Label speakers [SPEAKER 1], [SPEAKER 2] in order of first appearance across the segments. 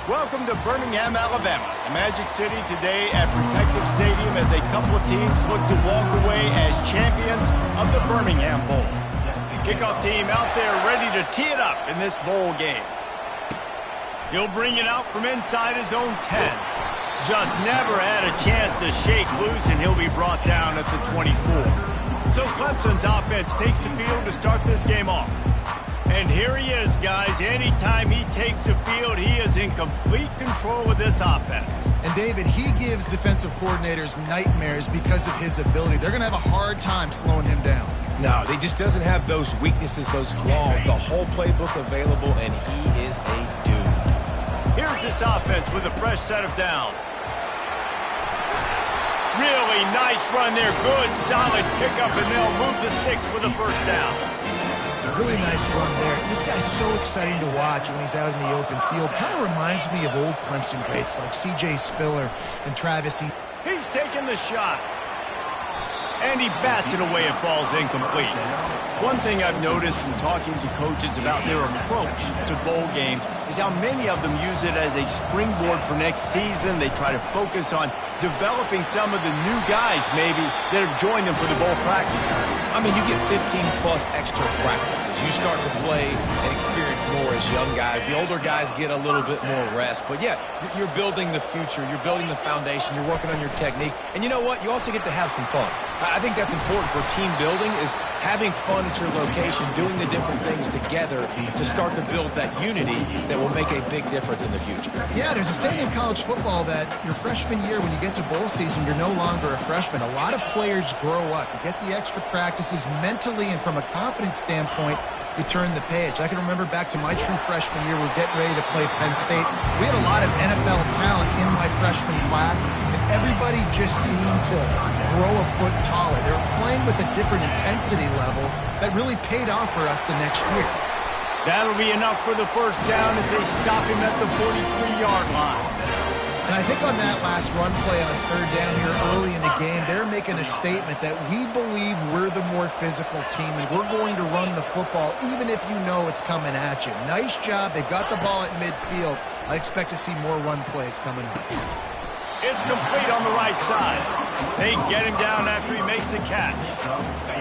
[SPEAKER 1] Welcome to Birmingham, Alabama, the Magic City today at Protective Stadium as a couple of teams look to walk away as champions of the Birmingham Bowl. Kickoff team out there ready to tee it up in this bowl game. He'll bring it out from inside his own 10. Just never had a chance to shake loose, and he'll be brought down at the 24. So Clemson's offense takes the field to start this game off. And here he is, guys. Anytime he takes the field, he is in complete control of this offense.
[SPEAKER 2] And, David, he gives defensive coordinators nightmares because of his ability. They're going to have a hard time slowing him down.
[SPEAKER 3] No, he just doesn't have those weaknesses, those flaws, the whole playbook available, and he is a dude.
[SPEAKER 1] Here's this offense with a fresh set of downs. Really nice run there. Good, solid pickup, and they'll move the sticks with a first down.
[SPEAKER 2] Really nice run there. This guy's so exciting to watch when he's out in the open field. Kind of reminds me of old Clemson greats like C.J. Spiller and Travis E.
[SPEAKER 1] He's taking the shot. And he bats it away. It falls incomplete. One thing I've noticed from talking to coaches about their approach to bowl games is how many of them use it as a springboard for next season. They try to focus on developing some of the new guys maybe that have joined them for the bowl practices.
[SPEAKER 3] I mean, you get 15-plus extra practices. You start to play and experience more as young guys. The older guys get a little bit more rest. But, yeah, you're building the future. You're building the foundation. You're working on your technique. And you know what? You also get to have some fun. I think that's important for team building is having fun at your location, doing the different things together to start to build that unity that will make a big difference in the future.
[SPEAKER 2] Yeah, there's a saying in college football that your freshman year, when you get to bowl season, you're no longer a freshman. A lot of players grow up. You get the extra practices mentally, and from a confidence standpoint, you turn the page. I can remember back to my true freshman year, we're getting ready to play Penn State. We had a lot of NFL talent in my freshman class, and everybody just seemed to grow a foot taller. They were playing with a different intensity level that really paid off for us the next year.
[SPEAKER 1] That'll be enough for the first down as they stop him at the 43-yard line.
[SPEAKER 2] And I think on that last run play on third down here early in the game, they're making a statement that we believe we're the more physical team and we're going to run the football even if you know it's coming at you. Nice job. They've got the ball at midfield. I expect to see more run plays coming up.
[SPEAKER 1] It's complete on the right side. They get him down after he makes the catch.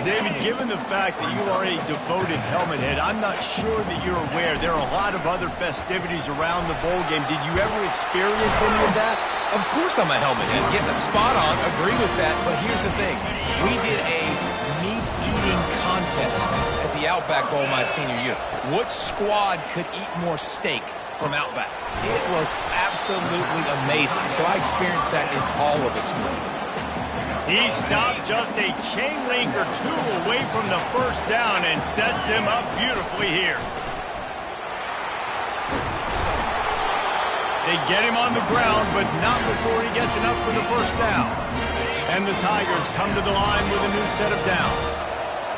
[SPEAKER 1] David, given the fact that you are a devoted helmet head, I'm not sure that you're aware there are a lot of other festivities around the bowl game. Did you ever experience any of that?
[SPEAKER 3] Of course I'm a helmet head. Getting a spot on, agree with that. But here's the thing. We did a meat-eating contest at the Outback Bowl my senior year. Which squad could eat more steak from Outback? It was absolutely amazing. So I experienced that in all of its glory.
[SPEAKER 1] He stopped just a chain link or two away from the first down and sets them up beautifully here. They get him on the ground, but not before he gets enough for the first down. And the Tigers come to the line with a new set of downs.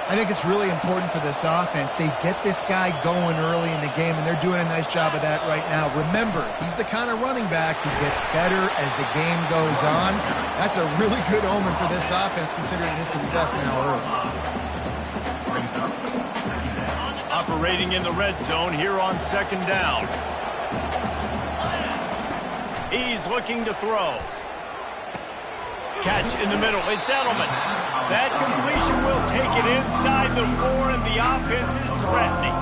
[SPEAKER 2] I think it's really important for this offense. They get this guy going early in the game, and they're doing a nice job of that right now. Remember, he's the kind of running back who gets better as the game goes on. That's a really good omen for this offense, considering his success now early.
[SPEAKER 1] Operating in the red zone here on second down. He's looking to throw. Catch in the middle. It's Edelman. That completion will take it inside the 4, and the offense is threatening.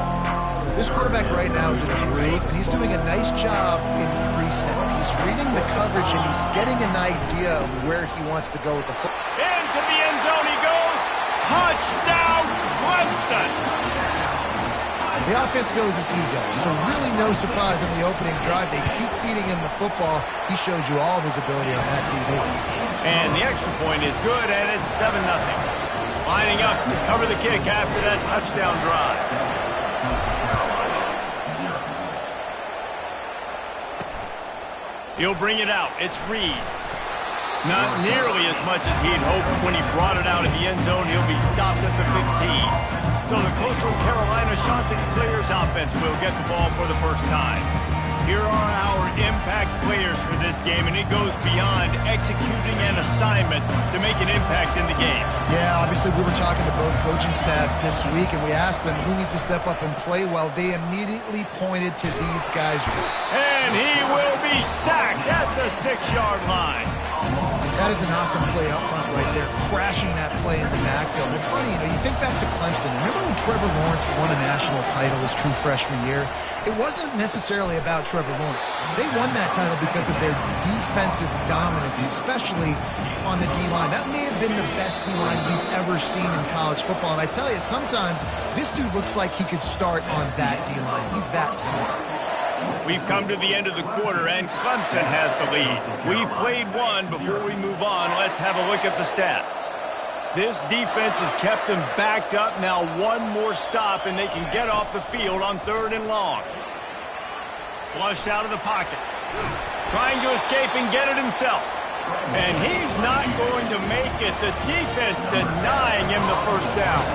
[SPEAKER 2] This quarterback right now is in a groove, and he's doing a nice job in pre-snap. He's reading the coverage, and he's getting an idea of where he wants to go with the football.
[SPEAKER 1] Into the end zone he goes. Touchdown, Clemson!
[SPEAKER 2] The offense goes as he goes, so really no surprise on the opening drive. They keep feeding him the football. He showed you all of his ability on that TV.
[SPEAKER 1] And the extra point is good, and it's 7-0. Lining up to cover the kick after that touchdown drive. He'll bring it out. It's Reed. Not nearly as much as he'd hoped when he brought it out in the end zone. He'll be stopped at the 15. So the Coastal Carolina Chanticleers offense will get the ball for the first time. here are our impact players for this game, and it goes beyond executing an assignment to make an impact in the game.
[SPEAKER 2] Yeah, obviously we were talking to both coaching staffs this week, and we asked them who needs to step up and play well. They immediately pointed to these guys.
[SPEAKER 1] And he will be sacked at the 6-yard line.
[SPEAKER 2] That is an awesome play up front right there, crashing that play in the backfield. It's funny, you think back to Clemson. Remember when Trevor Lawrence won a national title his true freshman year? It wasn't necessarily about Trevor Lawrence. They won that title because of their defensive dominance, especially on the D-line. That may have been the best D-line we've ever seen in college football. And I tell you, sometimes this dude looks like he could start on that D-line. He's that talented.
[SPEAKER 1] We've come to the end of the quarter, and Clemson has the lead. We've played one. Before we move on, let's have a look at the stats. This defense has kept them backed up. Now one more stop, and they can get off the field on 3rd and long. Flushed out of the pocket. Trying to escape and get it himself. And he's not going to make it. The defense denying him the first down.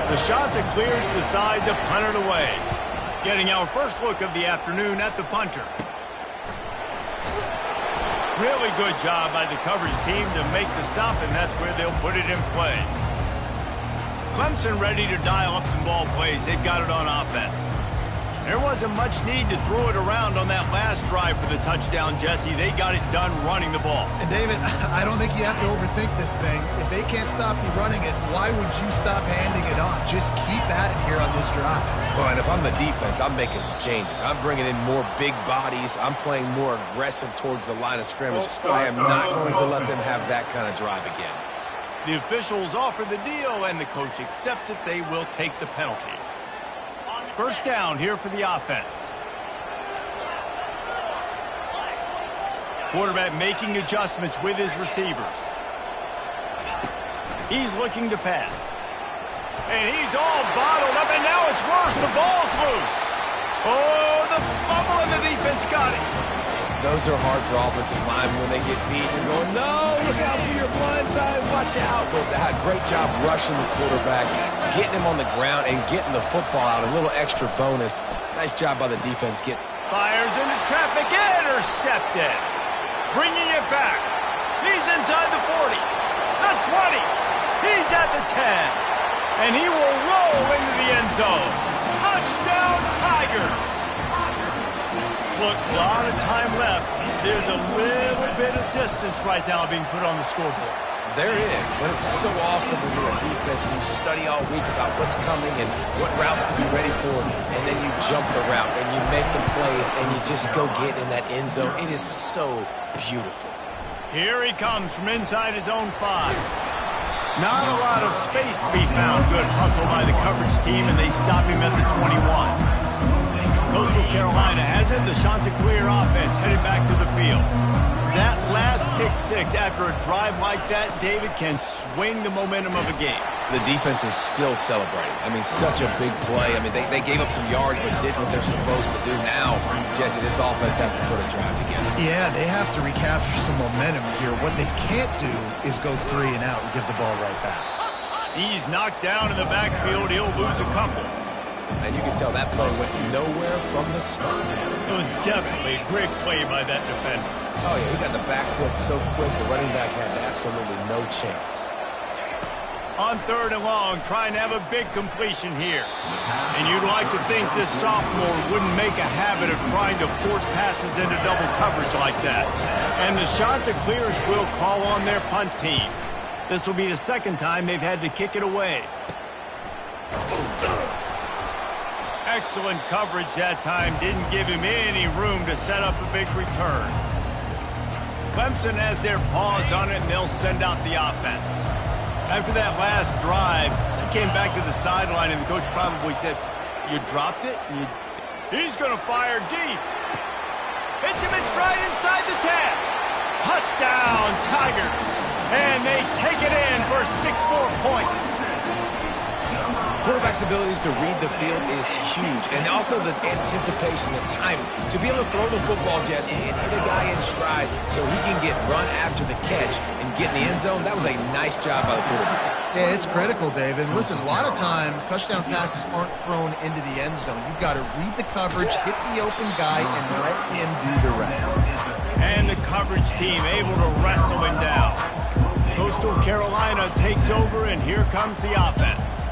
[SPEAKER 1] The Chanticleers decide to punt it away. Getting our first look of the afternoon at the punter. Really good job by the coverage team to make the stop, and that's where they'll put it in play. Clemson ready to dial up some ball plays. They've got it on offense. There wasn't much need to throw it around on that last drive for the touchdown, Jesse. They got it done running the ball.
[SPEAKER 2] And David, I don't think you have to overthink this thing. If they can't stop you running it, why would you stop handing it off? Just keep at it here on this drive.
[SPEAKER 3] Well, and if I'm the defense, I'm making some changes. I'm bringing in more big bodies. I'm playing more aggressive towards the line of scrimmage. I am not going to let them have that kind of drive again.
[SPEAKER 1] The officials offer the deal, and the coach accepts it. They will take the penalty. First down here for the offense. Quarterback making adjustments with his receivers. He's looking to pass. And he's all bottled up, and now it's worse. The ball's loose. Oh, the fumble, and the defense got it.
[SPEAKER 3] Those are hard for offensive linemen when they get beat. You're going, no, look out for your blind side, watch out. But they had a great job rushing the quarterback, getting him on the ground, and getting the football out. A little extra bonus. Nice job by the defense.
[SPEAKER 1] Fires into traffic, intercepted. Bringing it back. He's inside the 40, the 20. He's at the 10. And he will roll into the end zone. Touchdown, Tigers. Look, a lot of time left. There's a little bit of distance right now being put on the scoreboard.
[SPEAKER 3] There is, but it's so awesome when you're a defense and you study all week about what's coming and what routes to be ready for, and then you jump the route and you make the plays and you just go get in that end zone. It is so beautiful.
[SPEAKER 1] Here he comes from inside his own 5. Not a lot of space to be found. Good hustle by the coverage team, and they stop him at the 21. Coastal Carolina has it. The Chanticleer offense headed back to the field. That last pick 6 after a drive like that, David, can swing the momentum of a game.
[SPEAKER 3] The defense is still celebrating. I mean, such a big play. I mean, they gave up some yards but did what they're supposed to do. Now, Jesse, this offense has to put a drive together.
[SPEAKER 2] Yeah, they have to recapture some momentum here. What they can't do is go 3 and out and give the ball right back.
[SPEAKER 1] He's knocked down in the backfield. He'll lose a couple.
[SPEAKER 3] And you can tell that play went nowhere from the start.
[SPEAKER 1] It was definitely a great play by that defender.
[SPEAKER 3] Oh, yeah, he got in the backfield so quick, the running back had absolutely no chance.
[SPEAKER 1] On 3rd and long, trying to have a big completion here. And you'd like to think this sophomore wouldn't make a habit of trying to force passes into double coverage like that. And the Chanticleers will call on their punt team. This will be the second time they've had to kick it away. Excellent coverage that time. Didn't give him any room to set up a big return. Clemson has their paws on it, and they'll send out the offense. After that last drive, he came back to the sideline, and the coach probably said, you dropped it? He's going to fire deep. Hits him in stride inside the 10. Touchdown, Tigers. And they take it in for 6 more points.
[SPEAKER 3] Quarterback flexibility to read the field is huge. And also the anticipation, the timing. To be able to throw the football, Jesse, and hit a guy in stride so he can get run after the catch and get in the end zone, that was a nice job by the quarterback.
[SPEAKER 2] Yeah, it's critical, David. Listen, a lot of times touchdown passes aren't thrown into the end zone. You've got to read the coverage, hit the open guy, and let him do the rest.
[SPEAKER 1] And the coverage team able to wrestle him down. Coastal Carolina takes over, and here comes the offense.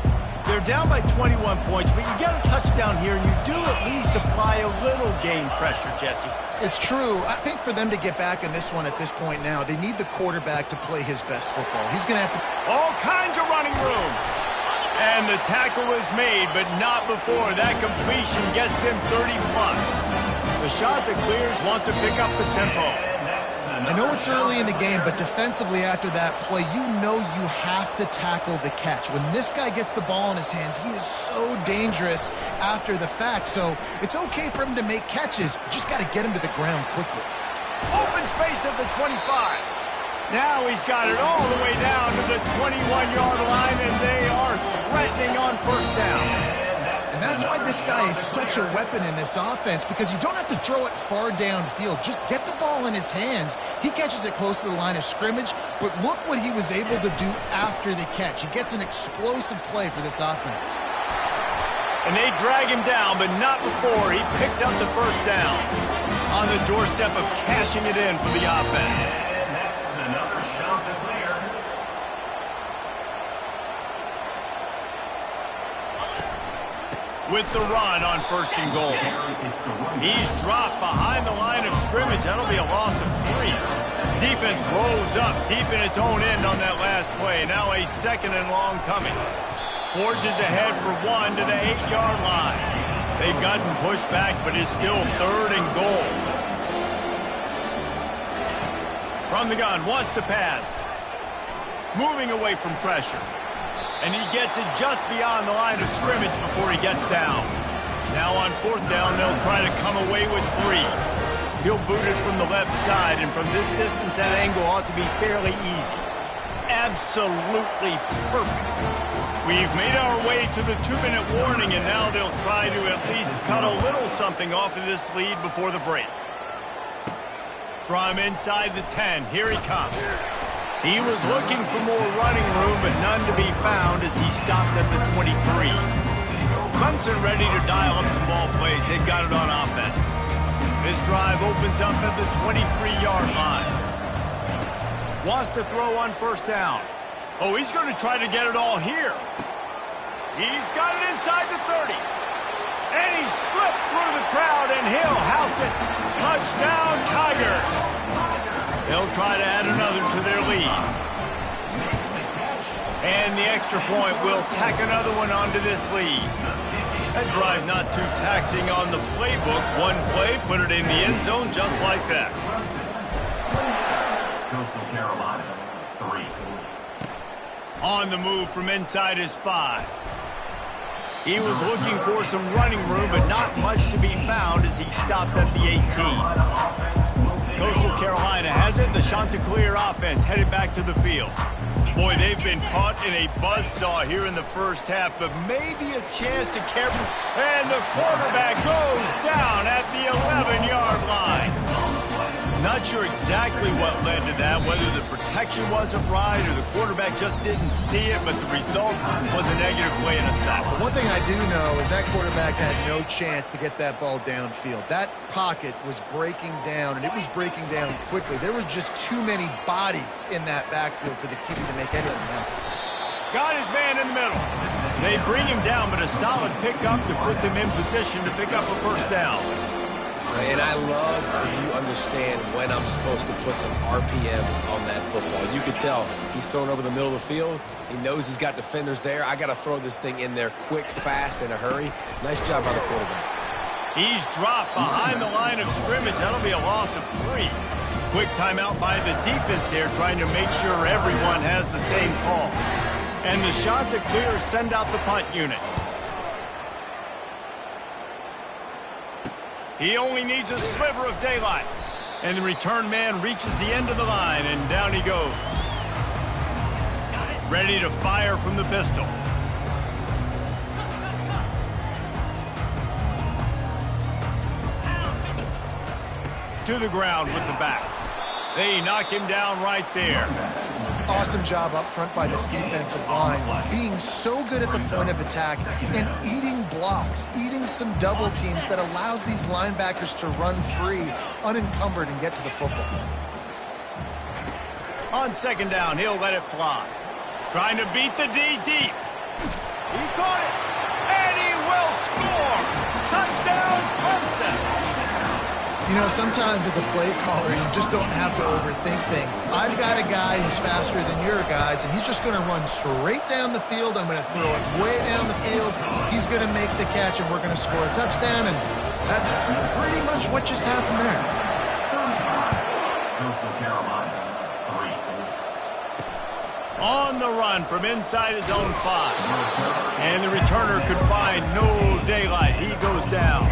[SPEAKER 1] They're down by 21 points, but you get a touchdown here, and you do at least apply a little game pressure, Jesse.
[SPEAKER 2] It's true. I think for them to get back in this one at this point now, they need the quarterback to play his best football. He's going to have to...
[SPEAKER 1] All kinds of running room. And the tackle is made, but not before that completion gets them 30-plus. The shot that clears want to pick up the tempo.
[SPEAKER 2] I know it's early in the game, but defensively after that play, you know you have to tackle the catch. When this guy gets the ball in his hands, he is so dangerous after the fact. So it's okay for him to make catches. You just got to get him to the ground quickly.
[SPEAKER 1] Open space at the 25. Now he's got it all the way down to the 21-yard line, and they are threatening on first down.
[SPEAKER 2] And that's why this guy is such a weapon in this offense, because you don't have to throw it far downfield. Just get the ball in his hands. He catches it close to the line of scrimmage, but look what he was able to do after the catch. He gets an explosive play for this offense.
[SPEAKER 1] And they drag him down, but not before he picks up the first down. On the doorstep of cashing it in for the offense. With the run on first and goal. He's dropped behind the line of scrimmage. That'll be a loss of 3. Defense rolls up deep in its own end on that last play. Now a second and long coming. Forges ahead for 1 to the 8-yard line. They've gotten pushed back, but it's still third and goal. From the gun, wants to pass. Moving away from pressure. And he gets it just beyond the line of scrimmage before he gets down. Now on fourth down, they'll try to come away with 3. He'll boot it from the left side, and from this distance, that angle ought to be fairly easy. Absolutely perfect. We've made our way to the 2-minute warning, and now they'll try to at least cut a little something off of this lead before the break. From inside the 10, here he comes. He was looking for more running room, but none to be found as he stopped at the 23. Clemson ready to dial up some ball plays. They've got it on offense. This drive opens up at the 23-yard line. Wants to throw on first down. Oh, he's going to try to get it all here. He's got it inside the 30. And he slipped through the crowd, and he'll house it. Touchdown, Tigers. They'll try to add another to their lead. And the extra point will tack another one onto this lead. That drive not too taxing on the playbook. One play, put it in the end zone just like that.
[SPEAKER 4] Coastal Carolina, 3.
[SPEAKER 1] On the move from inside his 5. He was looking for some running room, but not much to be found as he stopped at the 18. Coastal Carolina has it. The Chanticleer offense headed back to the field. Boy, they've been caught in a buzzsaw here in the first half, but maybe a chance to carry. And the quarterback goes down at the 11-yard line. Not sure exactly what led to that, whether the protection wasn't right or the quarterback just didn't see it, but the result was a negative play and a sack.
[SPEAKER 2] But one thing I do know is that quarterback had no chance to get that ball downfield. That pocket was breaking down, and it was breaking down quickly. There were just too many bodies in that backfield for the QB to make anything happen.
[SPEAKER 1] Got his man in the middle. They bring him down, but a solid pickup to put them in position to pick up a first down.
[SPEAKER 3] And I love that you understand when I'm supposed to put some RPMs on that football. You can tell he's thrown over the middle of the field. He knows he's got defenders there. I got to throw this thing in there quick, fast, in a hurry. Nice job by the quarterback.
[SPEAKER 1] He's dropped behind the line of scrimmage. That'll be a loss of 3. Quick timeout by the defense there, trying to make sure everyone has the same call. And the Chanticleer send out the punt unit. He only needs a sliver of daylight. And the return man reaches the end of the line, and down he goes. Ready to fire from the pistol. to the ground with the back. They knock him down right there.
[SPEAKER 2] Awesome job up front by this defensive line, being so good at the point of attack and eating blocks, eating some double teams that allows these linebackers to run free, unencumbered, and get to the football.
[SPEAKER 1] On second down, he'll let it fly. Trying to beat the D deep. He caught it, and he will score. Touchdown, Clemson.
[SPEAKER 2] You know, sometimes as a play caller, you just don't have to overthink things. I've got a guy who's faster than your guys, and he's just going to run straight down the field. I'm going to throw it way down the field. He's going to make the catch, and we're going to score a touchdown, and that's pretty much what just happened there.
[SPEAKER 1] On the run from inside his own 5. And the returner could find no daylight. He goes down.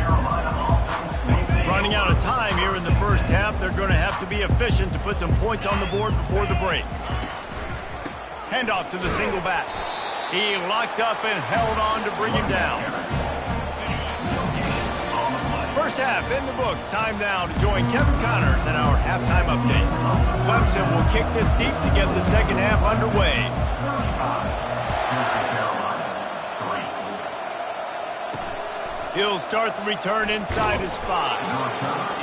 [SPEAKER 1] Running out of time here in the first half. They're going to have to be efficient to put some points on the board before the break. Handoff to the single back. He locked up and held on to bring him down. First half in the books. Time now to join Kevin Connors in our halftime update. Clemson will kick this deep to get the second half underway. He'll start the return inside his 5.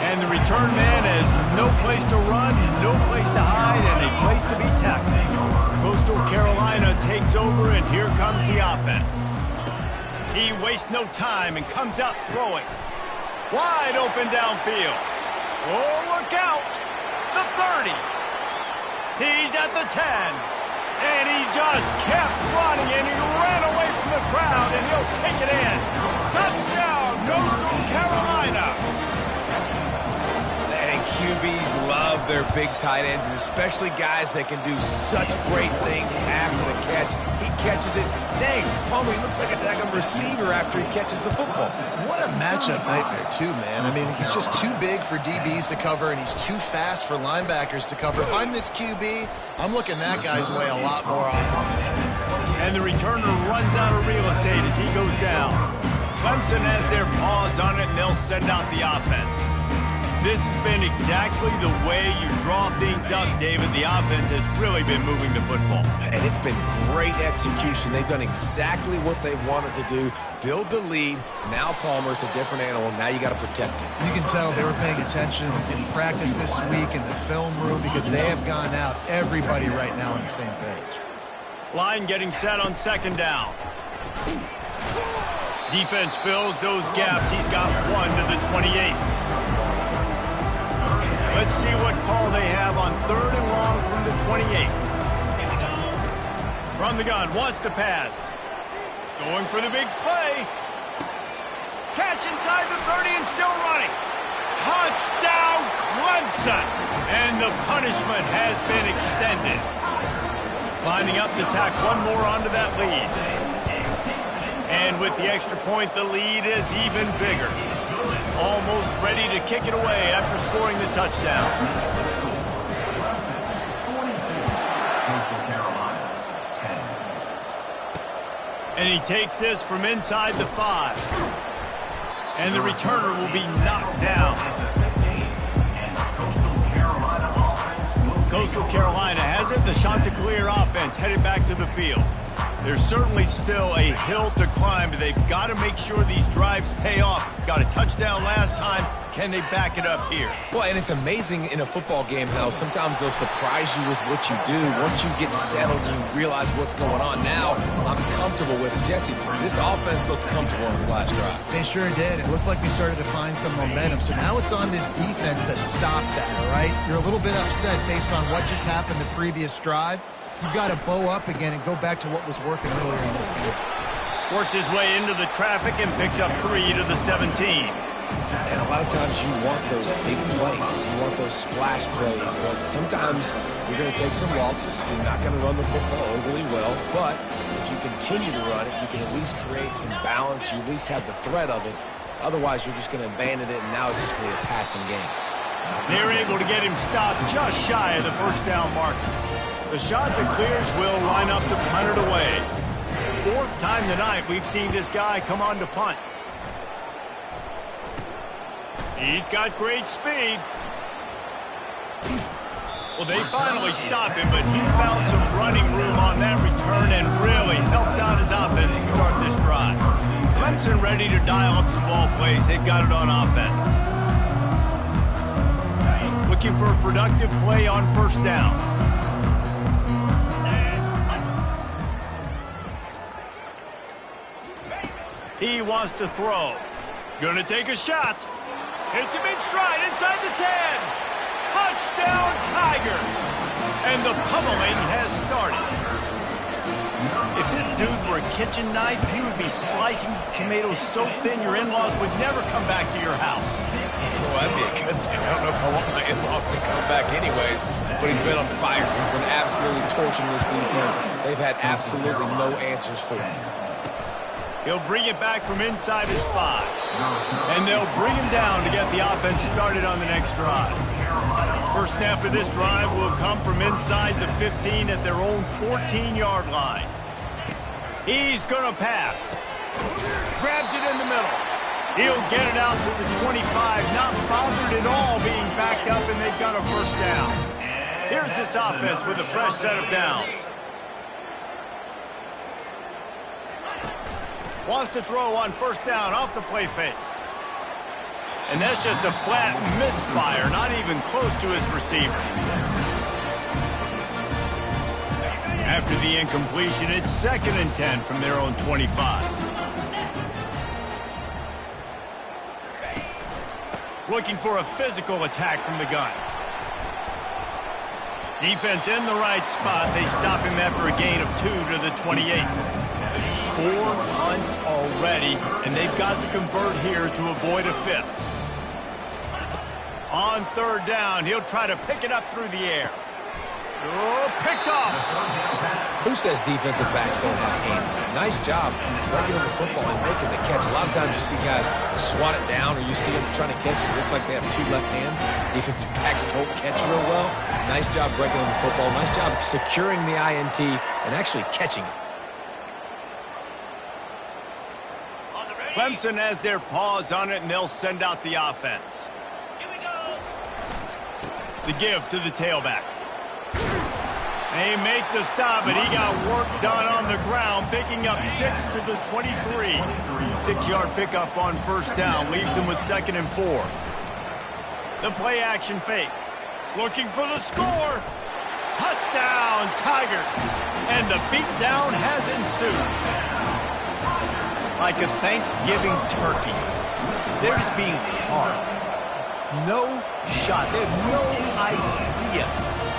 [SPEAKER 1] And the return man has no place to run, no place to hide, and a place to be tackled. Coastal Carolina takes over, and here comes the offense. He wastes no time and comes out throwing. Wide open downfield. Oh, look out. The 30. He's at the 10. And he just kept running, and he ran away from the crowd, and he'll take it in. Touchdown, Coastal Carolina.
[SPEAKER 3] And QBs love their big tight ends, and especially guys that can do such great things after the catch. He catches it. Dang, Palmer, he looks like a daggum receiver after he catches the football.
[SPEAKER 2] What a matchup nightmare, too, man. I mean, he's just too big for DBs to cover, and he's too fast for linebackers to cover. If I'm this QB, I'm looking that guy's way a lot more often.
[SPEAKER 1] And the returner runs out of real estate as he goes down. Clemson has their paws on it, and they'll send out the offense. This has been exactly the way you draw things up, David. The offense has really been moving the football.
[SPEAKER 3] And it's been great execution. They've done exactly what they wanted to do. Build the lead. Now Palmer's a different animal. Now you got to protect him.
[SPEAKER 2] You can tell they were paying attention in practice this week in the film room because they have gone out, everybody right now on the same page.
[SPEAKER 1] Line getting set on second down. Defense fills those gaps. He's got 1 to the 28. Let's see what call they have on 3rd and long from the 28. From the gun, wants to pass. Going for the big play. Catch inside the 30 and still running. Touchdown, Clemson! And the punishment has been extended. Lining up to tack one more onto that lead. And with the extra point, the lead is even bigger. Almost ready to kick it away after scoring the touchdown. And he takes this from inside the 5. And the returner will be knocked down. Coastal Carolina has it. The Chanticleer offense headed back to the field. There's certainly still a hill to climb, but they've got to make sure these drives pay off. Got a touchdown last time. Can they back it up here?
[SPEAKER 3] Well, and it's amazing in a football game how sometimes they'll surprise you with what you do. Once you get settled, you realize what's going on. Now, I'm comfortable with it. Jesse, this offense looked comfortable on its last drive.
[SPEAKER 2] They sure did. It looked like they started to find some momentum. So now it's on this defense to stop that, all right? You're a little bit upset based on what just happened the previous drive. You've got to bow up again and go back to what was working earlier in this game.
[SPEAKER 1] Works his way into the traffic and picks up 3 to the 17.
[SPEAKER 3] And a lot of times you want those big plays. You want those splash plays. But sometimes you're going to take some losses. You're not going to run the football overly well. But if you continue to run it, you can at least create some balance. You at least have the threat of it. Otherwise, you're just going to abandon it, and now it's just going to be a passing game.
[SPEAKER 1] They're able to get him stopped just shy of the first down mark. The Chanticleers will line up to punt it away. 4th time tonight we've seen this guy come on to punt. He's got great speed. Well, they finally stop him, but he found some running room on that return and really helps out his offense to start this drive. Clemson ready to dial up some ball plays. They've got it on offense. Looking for a productive play on first down. He wants to throw. Gonna take a shot. Hits him in stride inside the 10. Touchdown Tigers! And the pummeling has started. If this dude were a kitchen knife, he would be slicing tomatoes so thin your in-laws would never come back to your house.
[SPEAKER 3] Well, that'd be a good thing. I don't know if I want my in-laws to come back anyways, but he's been on fire. He's been absolutely torching this defense. They've had absolutely no answers for him.
[SPEAKER 1] He'll bring it back from inside his 5. And they'll bring him down to get the offense started on the next drive. First snap of this drive will come from inside the 15 at their own 14-yard line. He's going to pass. Grabs it in the middle. He'll get it out to the 25, not bothered at all being backed up, and they've got a first down. Here's this offense with a fresh set of downs. Wants to throw on first down off the play fake. And that's just a flat misfire, not even close to his receiver. After the incompletion, it's 2nd and 10 from their own 25. Looking for a physical attack from the gun. Defense in the right spot. They stop him after a gain of 2 to the 28. 4 punts already, and they've got to convert here to avoid a 5th. On third down, he'll try to pick it up through the air. Oh, picked off.
[SPEAKER 3] Who says defensive backs don't have hands? Nice job breaking up the football and making the catch. A lot of times you see guys swat it down or you see them trying to catch it. It looks like they have 2 left hands. Defensive backs don't catch real well. Nice job breaking up the football. Nice job securing the INT and actually catching it.
[SPEAKER 1] Clemson has their paws on it, and they'll send out the offense. The give to the tailback. They make the stop, but he got work done on the ground, picking up 6 to the 23. 6-yard pickup on first down, leaves him with 2nd and 4. The play action fake. Looking for the score. Touchdown, Tigers. And the beatdown has ensued. Like a Thanksgiving turkey. They're just being carved. No shot. They have no idea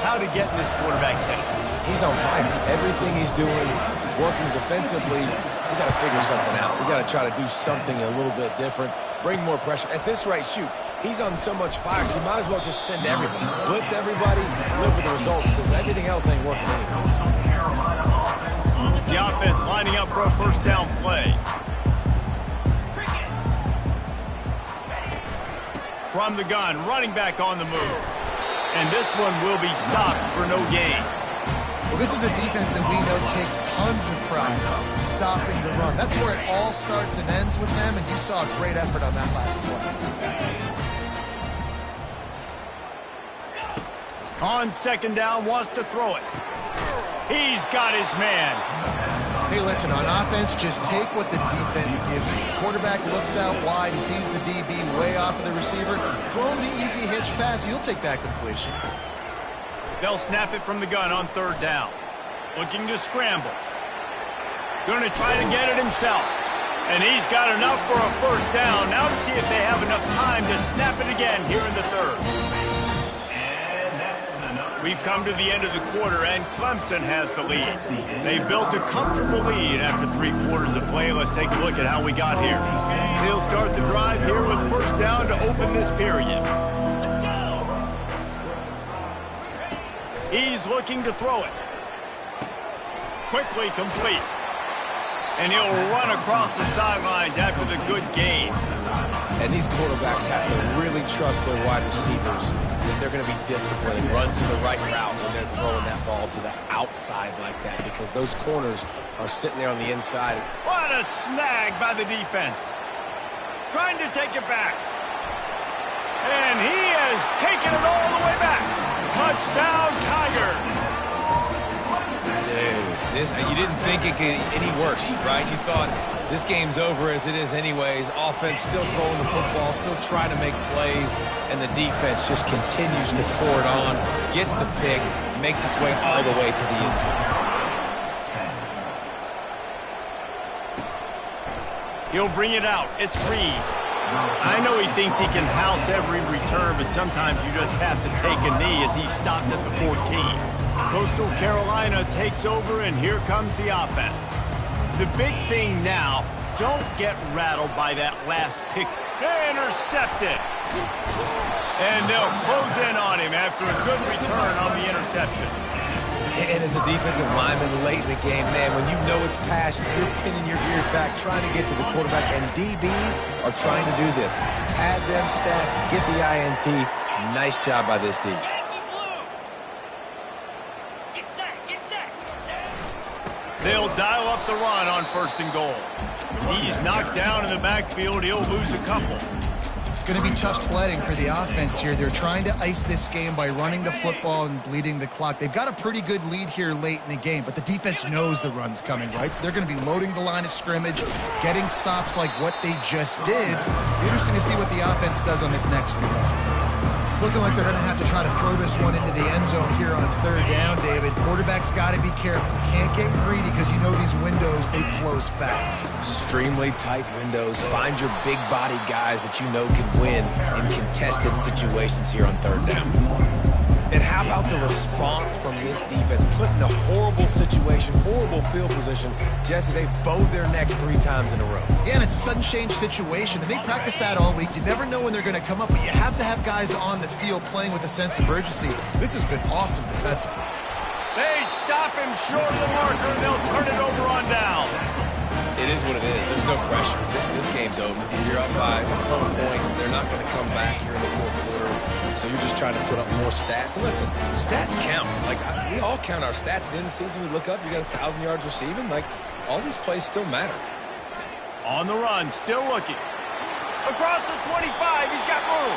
[SPEAKER 1] how to get in this quarterback's head.
[SPEAKER 3] He's on fire. Everything he's doing, he's working defensively. We got to figure something out. We got to try to do something a little bit different. Bring more pressure. At this rate, shoot, he's on so much fire. You might as well just send everybody. Blitz everybody, live for the results, because everything else ain't working anyways.
[SPEAKER 1] The offense lining up for a first down play. From the gun, running back on the move. And this one will be stopped for no gain.
[SPEAKER 2] Well, this is a defense that we know takes tons of pride stopping the run. That's where it all starts and ends with them, and you saw a great effort on that last play.
[SPEAKER 1] On second down, wants to throw it. He's got his man.
[SPEAKER 2] Hey, listen, on offense, just take what the defense gives you. Quarterback looks out wide, he sees the DB way off of the receiver. Throw him the easy hitch pass, he'll take that completion.
[SPEAKER 1] They'll snap it from the gun on third down. Looking to scramble. Going to try to get it himself. And he's got enough for a first down. Now to see if they have enough time to snap it again here in the third. We've come to the end of the quarter, and Clemson has the lead. They built a comfortable lead after 3 quarters of play. Let's take a look at how we got here. They'll start the drive here with first down to open this period. He's looking to throw it. Quickly complete. And he'll run across the sidelines after the good gain.
[SPEAKER 3] And these quarterbacks have to really trust their wide receivers that they're going to be disciplined and run to the right route when they're throwing that ball to the outside like that, because those corners are sitting there on the inside.
[SPEAKER 1] What a snag by the defense. Trying to take it back. And he has taken it all the way back. Touchdown, Tigers!
[SPEAKER 3] Dude, you didn't think it could get any worse, right? You thought this game's over as it is anyways. Offense still throwing the football, still trying to make plays, and the defense just continues to pour it on, gets the pick, makes its way all the way to the end zone.
[SPEAKER 1] He'll bring it out. It's Reed. I know he thinks he can house every return, but sometimes you just have to take a knee as he stopped at the 14. Coastal Carolina takes over, and here comes the offense. The big thing now, don't get rattled by that last pick. Intercepted. And they'll close in on him after a good return on the interception.
[SPEAKER 3] And as a defensive lineman late in the game, man, when you know it's past, you're pinning your ears back, trying to get to the quarterback, and DBs are trying to do this. Pad them stats, get the INT. Nice job by this D.
[SPEAKER 1] They'll dial up the run on 1st and goal. He's knocked down in the backfield. He'll lose a couple.
[SPEAKER 2] It's going to be tough sledding for the offense here. They're trying to ice this game by running the football and bleeding the clock. They've got a pretty good lead here late in the game, but the defense knows the run's coming, right? So they're going to be loading the line of scrimmage, getting stops like what they just did. Be interesting to see what the offense does on this next one. It's looking like they're going to have to try to throw this one into the end zone here on 3rd down, David. Quarterback's got to be careful. Can't get greedy because you know these windows, they close fast.
[SPEAKER 3] Extremely tight windows. Find your big body guys that you know can win in contested situations here on 3rd down. And how about the response from this defense? Put in a horrible situation, horrible field position. Jesse, they bowed their necks 3 times in a row.
[SPEAKER 2] Yeah, and it's a sudden change situation, and they practice that all week. You never know when they're going to come up, but you have to have guys on the field playing with a sense of urgency. This has been awesome defensively.
[SPEAKER 1] They stop him short of the marker, and they'll turn it over on down.
[SPEAKER 3] It is what it is. There's no pressure. This game's over. You're up by a ton of points. They're not going to come back here in the 4th quarter. So you're just trying to put up more stats. And listen, stats count. Like, we all count our stats. At the end of the season, we look up, you got 1,000 yards receiving. Like, all these plays still matter.
[SPEAKER 1] On the run, still looking. Across the 25, he's got room.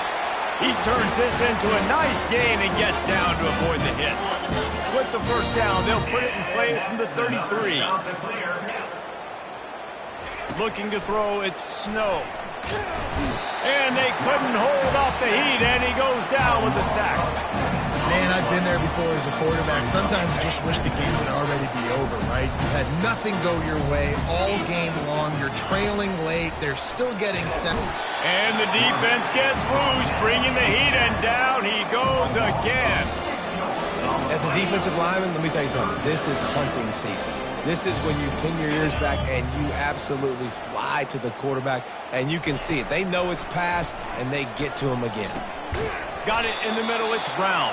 [SPEAKER 1] He turns this into a nice gain and gets down to avoid the hit. With the 1st down, they'll put it in play from the 33. Looking to throw, it's Snow. And they couldn't hold off the heat, and he goes down with the sack.
[SPEAKER 2] Man, I've been there before as a quarterback. Sometimes you just wish the game would already be over, right? You've had nothing go your way all game long. You're trailing late. They're still getting set.
[SPEAKER 1] And the defense gets loose, bringing the heat, and down he goes again.
[SPEAKER 3] As a defensive lineman, let me tell you something. This is hunting season. This is when you pin your ears back and you absolutely fly to the quarterback, and you can see it. They know it's pass, and they get to him again.
[SPEAKER 1] Got it in the middle. It's Brown.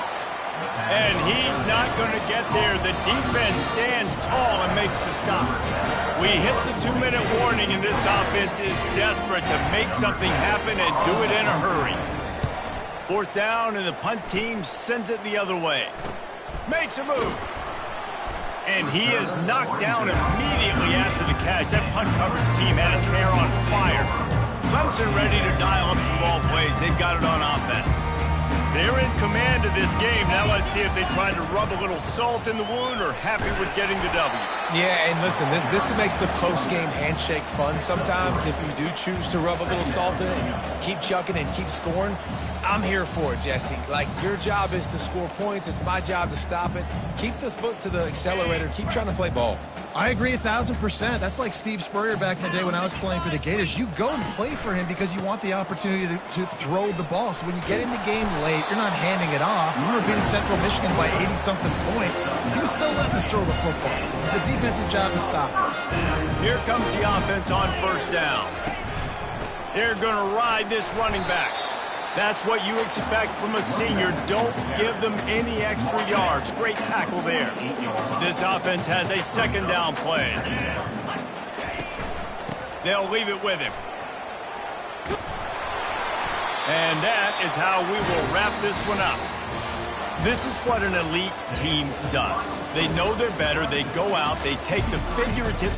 [SPEAKER 1] And he's not going to get there. The defense stands tall and makes the stop. We hit the 2-minute warning, and this offense is desperate to make something happen and do it in a hurry. 4th down, and the punt team sends it the other way. Makes a move. And he is knocked down immediately after the catch. That punt coverage team had its hair on fire. Clemson ready to dial up some ball plays. They've got it on offense. They're in command of this game. Now let's see if they try to rub a little salt in the wound or happy with getting the W.
[SPEAKER 3] Yeah, and listen, this makes the post-game handshake fun sometimes. If you do choose to rub a little salt in it and keep chucking and keep scoring, I'm here for it, Jesse. Like, your job is to score points. It's my job to stop it. Keep the foot to the accelerator. Keep trying to play ball.
[SPEAKER 2] I agree 1,000%. That's like Steve Spurrier back in the day when I was playing for the Gators. You go and play for him because you want the opportunity to throw the ball. So when you get in the game late, you're not handing it off. We were beating Central Michigan by 80-something points. He was still letting us throw the football. It's the defense's job to stop it.
[SPEAKER 1] Here comes the offense on 1st down. They're going to ride this running back. That's what you expect from a senior. Don't give them any extra yards. Great tackle there. This offense has a 2nd down play. They'll leave it with him. And that is how we will wrap this one up. This is what an elite team does. They know they're better. They go out. They take the figurative